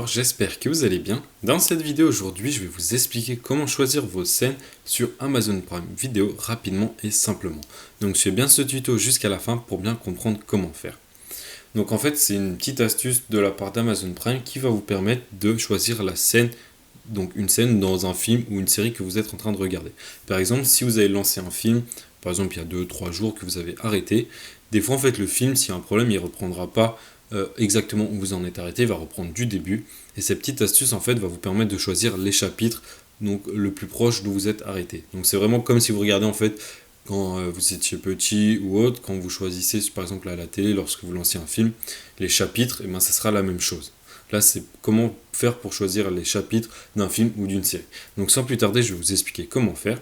Alors, j'espère que vous allez bien. Dans cette vidéo aujourd'hui, je vais vous expliquer comment choisir vos scènes sur Amazon Prime Video rapidement et simplement. Donc suivez bien ce tuto jusqu'à la fin pour bien comprendre comment faire. Donc en fait, c'est une petite astuce de la part d'Amazon Prime qui va vous permettre de choisir la scène, donc une scène dans un film ou une série que vous êtes en train de regarder. Par exemple, si vous avez lancé un film, par exemple il y a 2-3 jours que vous avez arrêté, des fois en fait le film, s'il y a un problème, il ne reprendra pas exactement où vous en êtes arrêté, il va reprendre du début. Et cette petite astuce en fait va vous permettre de choisir les chapitres donc le plus proche d'où vous êtes arrêté. Donc c'est vraiment comme si vous regardez en fait quand vous étiez petit ou autre, quand vous choisissez par exemple à la télé lorsque vous lancez un film, les chapitres, et ben ça sera la même chose. Là c'est comment faire pour choisir les chapitres d'un film ou d'une série. Donc sans plus tarder, je vais vous expliquer comment faire.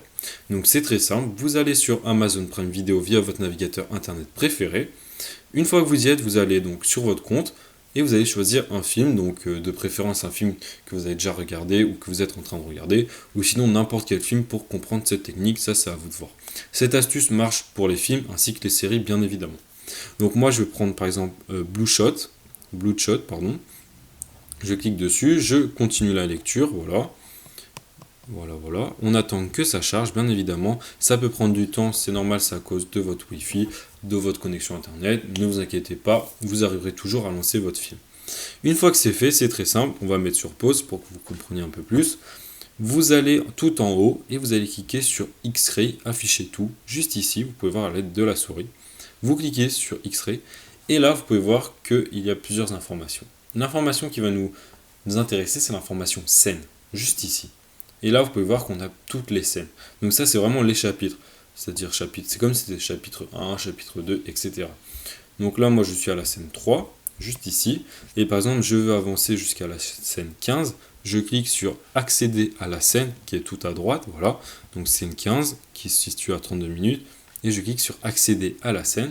Donc c'est très simple, vous allez sur Amazon Prime Video via votre navigateur internet préféré. Une fois que vous y êtes, vous allez donc sur votre compte et vous allez choisir un film, donc de préférence un film que vous avez déjà regardé ou que vous êtes en train de regarder, ou sinon n'importe quel film pour comprendre cette technique, ça c'est à vous de voir. Cette astuce marche pour les films ainsi que les séries bien évidemment. Donc moi je vais prendre par exemple Bloodshot, pardon. Je clique dessus, je continue la lecture, voilà. Voilà. On attend que ça charge, bien évidemment. Ça peut prendre du temps, c'est normal, c'est à cause de votre Wi-Fi, de votre connexion Internet. Ne vous inquiétez pas, vous arriverez toujours à lancer votre film. Une fois que c'est fait, c'est très simple. On va mettre sur pause pour que vous compreniez un peu plus. Vous allez tout en haut et vous allez cliquer sur X-Ray, afficher tout. Juste ici, vous pouvez voir à l'aide de la souris. Vous cliquez sur X-Ray et là, vous pouvez voir qu'il y a plusieurs informations. L'information qui va nous intéresser, c'est l'information scène, juste ici. Et là, vous pouvez voir qu'on a toutes les scènes. Donc ça, c'est vraiment les chapitres. C'est-à-dire chapitre, c'est comme si c'était chapitre 1, chapitre 2, etc. Donc là, moi, je suis à la scène 3, juste ici. Et par exemple, je veux avancer jusqu'à la scène 15. Je clique sur accéder à la scène, qui est tout à droite. Voilà. Donc scène 15, qui se situe à 32 minutes. Et je clique sur accéder à la scène.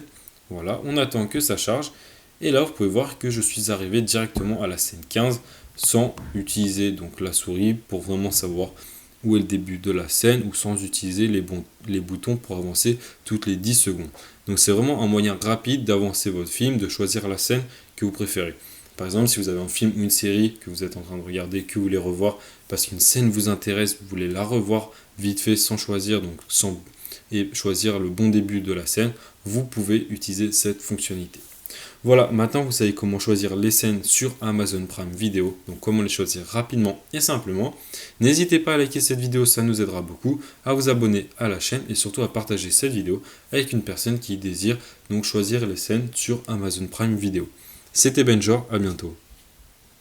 Voilà. On attend que ça charge. Et là, vous pouvez voir que je suis arrivé directement à la scène 15 sans utiliser donc la souris pour vraiment savoir où est le début de la scène ou sans utiliser les boutons pour avancer toutes les 10 secondes. Donc c'est vraiment un moyen rapide d'avancer votre film, de choisir la scène que vous préférez. Par exemple, si vous avez un film ou une série que vous êtes en train de regarder, que vous voulez revoir parce qu'une scène vous intéresse, vous voulez la revoir vite fait sans choisir, et choisir le bon début de la scène, vous pouvez utiliser cette fonctionnalité. Voilà, maintenant vous savez comment choisir les scènes sur Amazon Prime Video, donc comment les choisir rapidement et simplement. N'hésitez pas à liker cette vidéo, ça nous aidera beaucoup, à vous abonner à la chaîne et surtout à partager cette vidéo avec une personne qui désire donc choisir les scènes sur Amazon Prime Video. C'était Benjor, à bientôt.